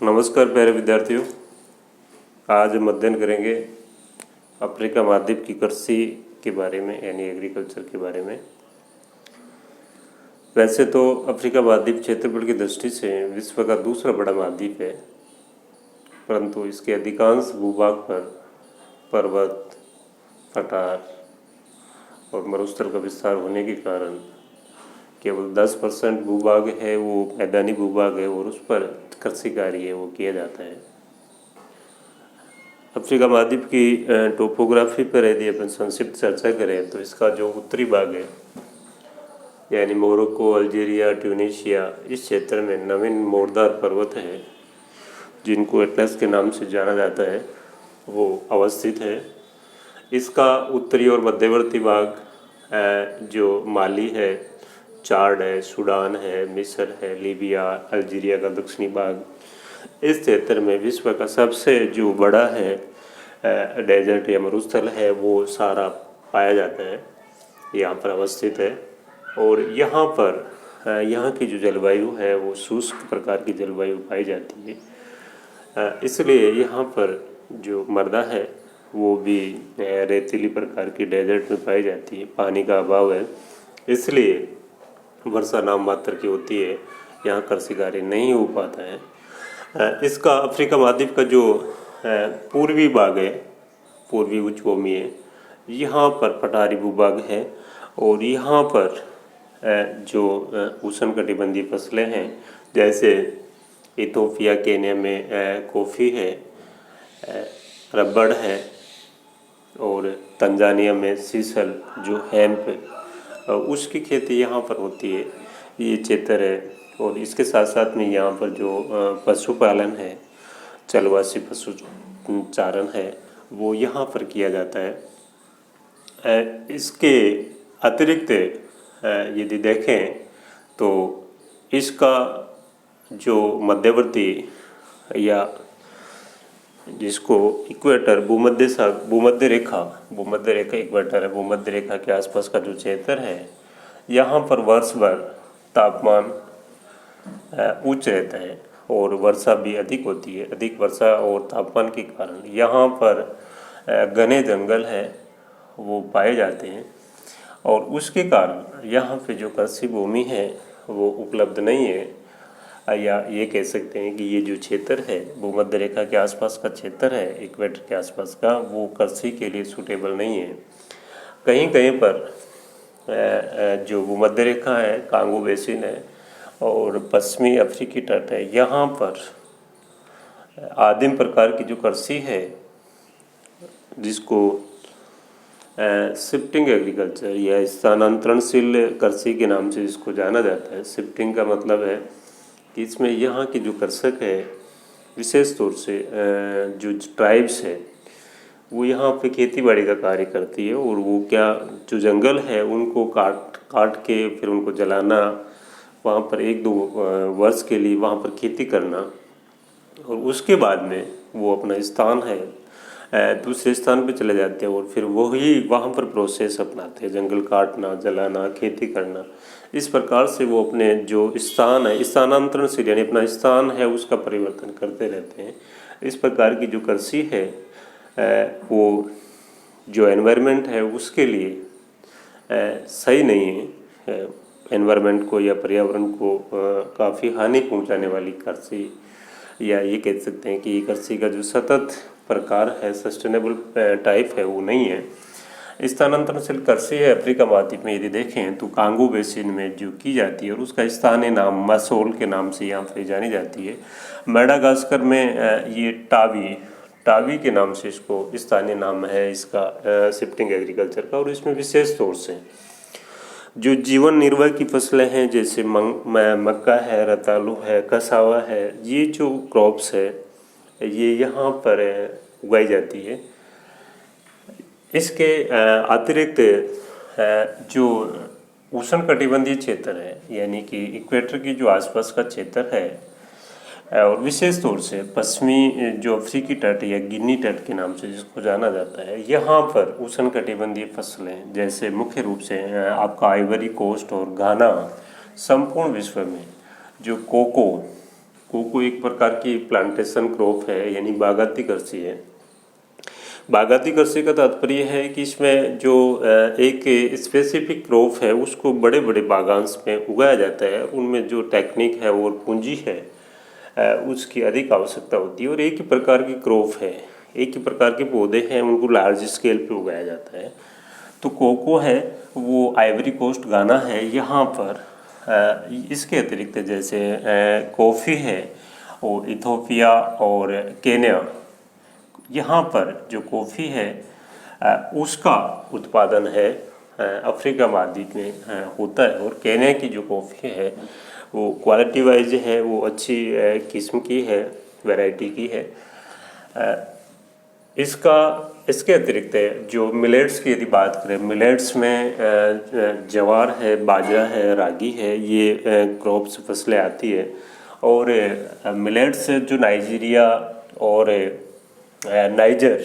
नमस्कार प्यारे विद्यार्थियों। आज हम अध्ययन करेंगे अफ्रीका महाद्वीप की कृषि के बारे में, यानी एग्रीकल्चर के बारे में। वैसे तो अफ्रीका महाद्वीप क्षेत्रफल की दृष्टि से विश्व का दूसरा बड़ा महाद्वीप है, परंतु इसके अधिकांश भूभाग पर पर्वत, पठार और मरुस्थल का विस्तार होने के कारण केवल 10% भूभाग है वो मैदानी भूभाग है और उस पर कृषि कार्य है वो किया जाता है। अफ्रीका महाद्वीप की टोपोग्राफी पर यदि अपन संक्षिप्त चर्चा करें तो इसका जो उत्तरी भाग है, यानी मोरक्को, अल्जीरिया, ट्यूनीशिया, इस क्षेत्र में नवीन मोरदार पर्वत है जिनको एटलस के नाम से जाना जाता है, वो अवस्थित है। इसका उत्तरी और मध्यवर्ती भाग जो माली है, चाड है, सूडान है, मिस्र है, लीबिया, अल्जीरिया का दक्षिणी भाग, इस क्षेत्र में विश्व का सबसे जो बड़ा है डेजर्ट या मरुस्थल है वो सारा पाया जाता है, यहाँ पर अवस्थित है। और यहाँ पर यहाँ की जो जलवायु है वो शुष्क प्रकार की जलवायु पाई जाती है, इसलिए यहाँ पर जो मृदा है वो भी रेतीली प्रकार की डेजर्ट में पाई जाती है। पानी का अभाव है, इसलिए वर्षा नाम मात्र की होती है, यहाँ कृषि कार्य नहीं हो पाता है। इसका अफ्रीका महाद्वीप का जो पूर्वी भाग है, पूर्वी उच्चभूमि है, यहाँ पर पठारी भूभाग है और यहाँ पर जो उष्णकटिबंधीय फसलें हैं, जैसे इथोपिया, केन्या में कॉफ़ी है, रबड़ है, और तंजानिया में सीसल जो हेम्प उसकी खेती यहाँ पर होती है, ये क्षेत्र है। और इसके साथ साथ में यहाँ पर जो पशुपालन है, चलवासी पशु चारण है, वो यहाँ पर किया जाता है। इसके अतिरिक्त यदि देखें तो इसका जो मध्यवर्ती या जिसको इक्वेटर भूमध्य रेखा इक्वेटर है, भूमध्य रेखा के आसपास का जो क्षेत्र है, यहाँ पर वर्ष भर तापमान उच्च रहता है और वर्षा भी अधिक होती है। अधिक वर्षा और तापमान के कारण यहाँ पर घने जंगल है वो पाए जाते हैं और उसके कारण यहाँ पे जो कृषि भूमि है वो उपलब्ध नहीं है, या ये कह सकते हैं कि ये जो क्षेत्र है भूमध्य रेखा के आसपास का क्षेत्र है, इक्वेटर के आसपास का, वो कृषि के लिए सूटेबल नहीं है। कहीं कहीं पर जो भूमध्य रेखा है, कांगो बेसिन है और पश्चिमी अफ्रीकी तट है, यहाँ पर आदिम प्रकार की जो कृषि है जिसको शिफ्टिंग एग्रीकल्चर या स्थानांतरणशील कृषि के नाम से इसको जाना जाता है। शिफ्टिंग का मतलब है कि इसमें यहाँ के जो कृषक है, विशेष तौर से जो ट्राइब्स है, वो यहाँ पे खेती बाड़ी का कार्य करती है और वो क्या जो जंगल है उनको काट के फिर उनको जलाना, वहाँ पर 1-2 वर्ष के लिए वहाँ पर खेती करना और उसके बाद में वो अपना स्थान है दूसरे स्थान पे चले जाते हैं और फिर वही वहाँ पर प्रोसेस अपनाते हैं, जंगल काटना, जलाना, खेती करना। इस प्रकार से वो अपने जो स्थान है, स्थानांतरण से यानी अपना स्थान है उसका परिवर्तन करते रहते हैं। इस प्रकार की जो कृषि है वो जो एनवायरनमेंट है उसके लिए सही नहीं है। एनवायरनमेंट को या पर्यावरण को काफ़ी हानि पहुंचाने वाली कृषि, या ये कह सकते हैं कि ये कृषि का जो सतत प्रकार है, सस्टेनेबल टाइप है, वो नहीं है। स्थानांतरणशील कृषि है अफ्रीका महाद्वीप में यदि देखें तो कांगो बेसिन में जो की जाती है और उसका स्थानीय नाम मसोल के नाम से यहाँ पर जानी जाती है। मेडागास्कर में ये टावी के नाम से इसको स्थानीय नाम है इसका शिफ्टिंग एग्रीकल्चर का। और इसमें विशेष तौर से जो जीवन निर्वाह की फसलें हैं, जैसे मक्का है, रतालू है, कसावा है, ये जो क्रॉप्स है ये यहाँ पर उगाई जाती है। इसके अतिरिक्त जो उष्णकटिबंधीय क्षेत्र है, यानी कि इक्वेटर की जो आसपास का क्षेत्र है, और विशेष तौर से पश्चिमी जो अफ्रीकी तट या गिनी तट के नाम से जिसको जाना जाता है, यहाँ पर उष्णकटिबंधीय फसलें जैसे मुख्य रूप से आपका आइवरी कोस्ट और घाना, संपूर्ण विश्व में जो कोको कोको एक प्रकार की प्लांटेशन क्रॉप है, यानी बागायती कृषि है। बागायती कृषि का तात्पर्य है कि इसमें जो एक स्पेसिफिक क्रॉप है उसको बड़े बड़े बागान्स में उगाया जाता है। उनमें जो टेक्निक है और पूंजी है उसकी अधिक आवश्यकता होती है, और एक ही प्रकार की क्रॉप है, एक ही प्रकार के पौधे हैं, उनको लार्ज स्केल पे उगाया जाता है। तो कोको है वो आइवरी कोस्ट गाना है, यहाँ पर इसके अतिरिक्त जैसे कॉफ़ी है वो इथोपिया और केन्या, यहाँ पर जो कॉफ़ी है उसका उत्पादन है अफ्रीका महाद्वीप में होता है। और केन्या की जो कॉफ़ी है वो क्वालिटी वाइज है वो अच्छी किस्म की है, वैरायटी की है। इसके अतिरिक्त जो मिलेट्स की यदि बात करें, मिलेट्स में ज्वार है, बाजरा है, रागी है, ये क्रॉप्स फसलें आती है। और मिलेट्स जो नाइजीरिया और नाइजर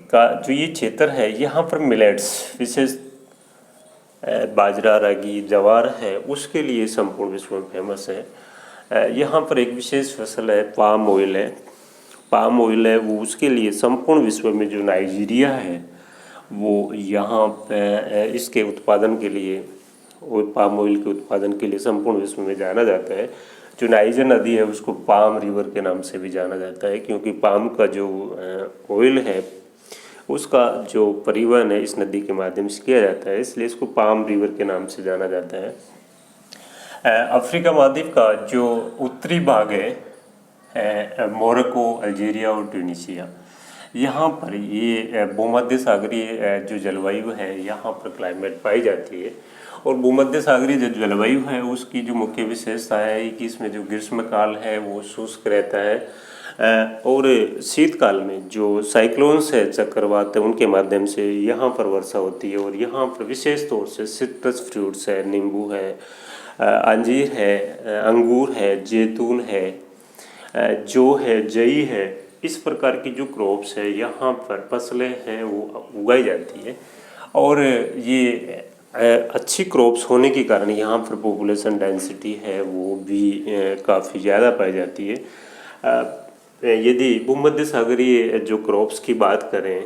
का जो ये क्षेत्र है, यहाँ पर मिलेट्स विशेष बाजरा, रागी, ज्वार है उसके लिए संपूर्ण विश्व में फेमस है। यहाँ पर एक विशेष फसल है पाम ऑयल है। पाम ऑयल है वो उसके लिए संपूर्ण विश्व में जो नाइजीरिया है वो यहाँ पे इसके उत्पादन के लिए और पाम ऑयल के उत्पादन के लिए संपूर्ण विश्व में जाना जाता है। जो नाइजर नदी है उसको पाम रिवर के नाम से भी जाना जाता है, क्योंकि पाम का जो ऑयल है उसका जो परिवहन है इस नदी के माध्यम से किया जाता है, इसलिए इसको पाम रिवर के नाम से जाना जाता है। अफ्रीका महाद्वीप का जो उत्तरी भाग है मोरक्को, अल्जीरिया और ट्यूनीशिया, यहाँ पर ये भूमध्य सागरीय जो जलवायु है यहाँ पर क्लाइमेट पाई जाती है। और भूमध्य सागरीय जो जलवायु है उसकी जो मुख्य विशेषता है कि इसमें जो ग्रीष्मकाल है वो शुष्क रहता है, और शीतकाल में जो साइक्लोन्स है, चक्रवात है, उनके माध्यम से यहाँ पर वर्षा होती है। और यहाँ पर विशेष तौर से सिट्रस फ्रूट्स है, नींबू है, अंजीर है, अंगूर है, जैतून है, जो है, जई है, इस प्रकार की जो क्रॉप्स है यहाँ पर फसलें हैं वो उगाई जाती है। और ये अच्छी क्रॉप्स होने के कारण यहाँ पर पॉपुलेशन डेंसिटी है वो भी काफ़ी ज़्यादा पाई जाती है। यदि भूमध्य सागरीय जो क्रॉप्स की बात करें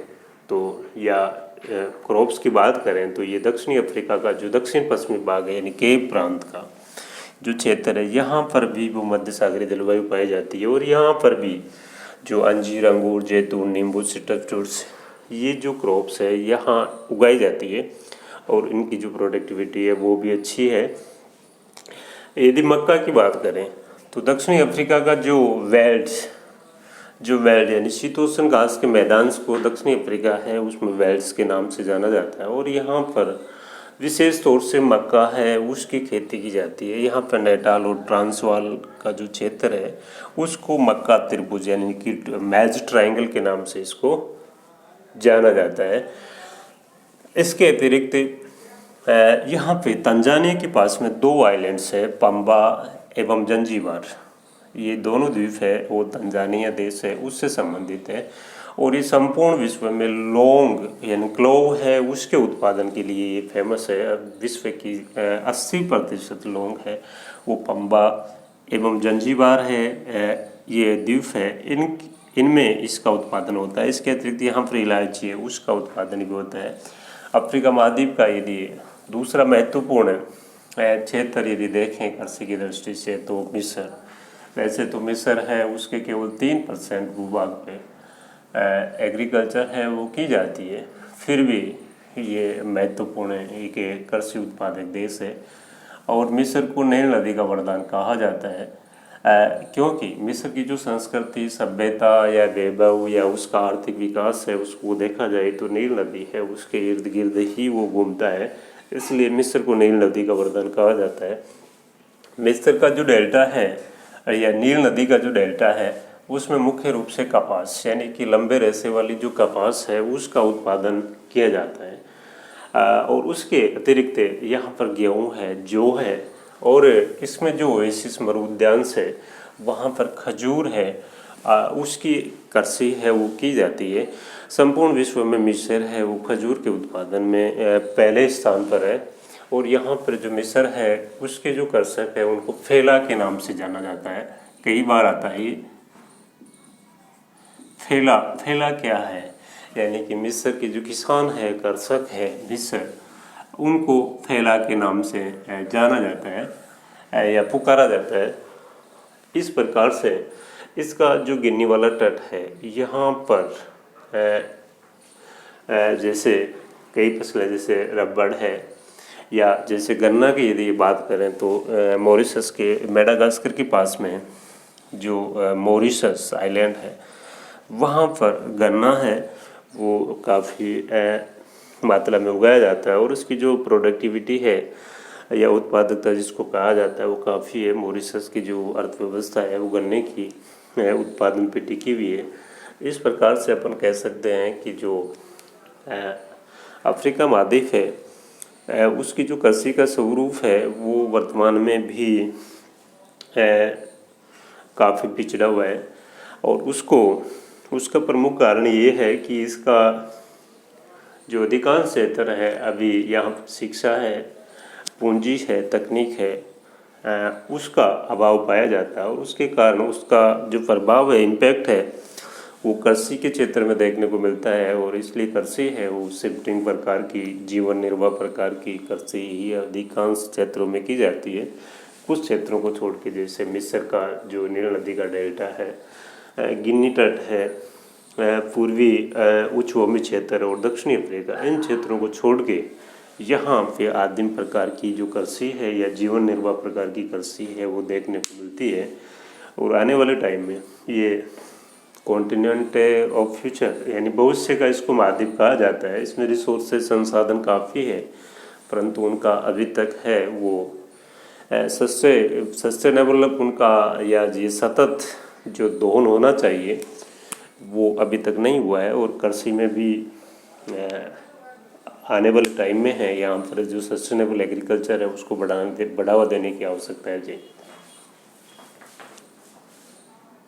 तो क्रॉप्स की बात करें तो ये दक्षिणी अफ्रीका का जो दक्षिण पश्चिमी भाग है यानी केप प्रांत का जो क्षेत्र है यहाँ पर भी भूमध्य सागरीय जलवायु पाई जाती है। और यहाँ पर भी जो अंजीर, अंगूर, जैतून, नींबू, सिट्रस फ्रूट्स, ये जो क्रॉप्स है यहाँ उगाई जाती है और इनकी जो प्रोडक्टिविटी है वो भी अच्छी है। यदि मक्का की बात करें तो दक्षिणी अफ्रीका का जो वेल्ड यानी शीतोष्ण घास के मैदान को दक्षिणी अफ्रीका है उसमें वेल्ड्स के नाम से जाना जाता है। और यहाँ पर विशेष तौर से मक्का है उसकी खेती की जाती है। यहाँ पर नेटाल और ट्रांसवाल का जो क्षेत्र है उसको मक्का त्रिभुज यानी कि मैच ट्रायंगल के नाम से इसको जाना जाता है। इसके अतिरिक्त यहाँ पे तंजानिया के पास में दो आइलैंड्स है, पंबा एवं जंजीबार, ये दोनों द्वीप है वो तंजानिया देश है उससे संबंधित है। और ये संपूर्ण विश्व में लौंग यानी क्लोव है उसके उत्पादन के लिए ये फेमस है। विश्व की 80% लौंग है वो पंबा एवं जंजीबार है, ये द्वीप है, इनमें इसका उत्पादन होता है। इसके अतिरिक्त यहाँ पर इलायची है उसका उत्पादन भी होता है। अफ्रीका महाद्वीप का यदि दूसरा महत्वपूर्ण क्षेत्र यदि देखें कृषि की दृष्टि से तो मिस्र, वैसे तो मिस्र है उसके केवल 3% भूभाग पे एग्रीकल्चर है वो की जाती है, फिर भी ये महत्वपूर्ण एक कृषि उत्पादक देश है। और मिस्र को नील नदी का वरदान कहा जाता है क्योंकि मिस्र की जो संस्कृति, सभ्यता या वैभव या उसका आर्थिक विकास है उसको देखा जाए तो नील नदी है उसके इर्द गिर्द ही वो घूमता है, इसलिए मिस्र को नील नदी का वरदान कहा जाता है। मिस्र का जो डेल्टा है या नील नदी का जो डेल्टा है उसमें मुख्य रूप से कपास यानी कि लंबे रेशे वाली जो कपास है उसका उत्पादन किया जाता है। और उसके अतिरिक्त यहाँ पर गेहूँ है, जौ है, और इसमें जो ओएसिस मरुद्यांश है वहाँ पर खजूर है उसकी कृषि है वो की जाती है। संपूर्ण विश्व में मिस्र है वो खजूर के उत्पादन में पहले स्थान पर है। और यहाँ पर जो मिस्र है उसके जो कृषक है उनको फेला के नाम से जाना जाता है। कई बार आता है। थैला, थैला क्या है, यानी कि मिस्र के जो किसान है, कृषक है मिस्र, उनको थैला के नाम से जाना जाता है या पुकारा जाता है। इस प्रकार से इसका जो गिनी वाला तट है, यहाँ पर जैसे कई फसलें जैसे रबड़ है या जैसे गन्ना की यदि बात करें तो मॉरिशस के मेडागास्कर के पास में जो मॉरिशस आइलैंड है, वहाँ पर गन्ना है वो काफ़ी मात्रा में उगाया जाता है और उसकी जो प्रोडक्टिविटी है या उत्पादकता जिसको कहा जाता है वो काफ़ी है। मॉरिशस की जो अर्थव्यवस्था है वो गन्ने की उत्पादन पे टिकी हुई है। इस प्रकार से अपन कह सकते हैं कि जो अफ्रीका महाद्वीप है उसकी जो कृषि का स्वरूप है वो वर्तमान में भी काफ़ी पिछड़ा हुआ है और उसका प्रमुख कारण ये है कि इसका जो अधिकांश क्षेत्र है अभी यहाँ शिक्षा है, पूंजी है, तकनीक है, उसका अभाव पाया जाता है और उसके कारण उसका जो प्रभाव है, इम्पैक्ट है, वो कृषि के क्षेत्र में देखने को मिलता है। और इसलिए कृषि है वो शिफ्टिंग प्रकार की, जीवन निर्वाह प्रकार की कृषि ही अधिकांश क्षेत्रों में की जाती है। कुछ क्षेत्रों को छोड़ के, जैसे मिस्र का जो नील नदी का डेल्टा है, गिनी तट है, पूर्वी उच्च भूमि क्षेत्र और दक्षिणी अफ्रीका, इन क्षेत्रों को छोड़ के यहाँ पे आदिम प्रकार की जो कृषि है या जीवन निर्वाह प्रकार की कृषि है वो देखने को मिलती है। और आने वाले टाइम में ये कॉन्टिनेंट ऑफ फ्यूचर यानी भविष्य का इसको महाद्वीप कहा जाता है। इसमें रिसोर्सेज संसाधन काफ़ी है, परंतु उनका अभी तक है वो सस्टेनेबल उनका या ये सतत जो दोहन होना चाहिए वो अभी तक नहीं हुआ है। और कृषि में भी आने वाले टाइम में है यहाँ पर जो सस्टेनेबल एग्रीकल्चर है उसको बढ़ावा देने की आवश्यकता है जी।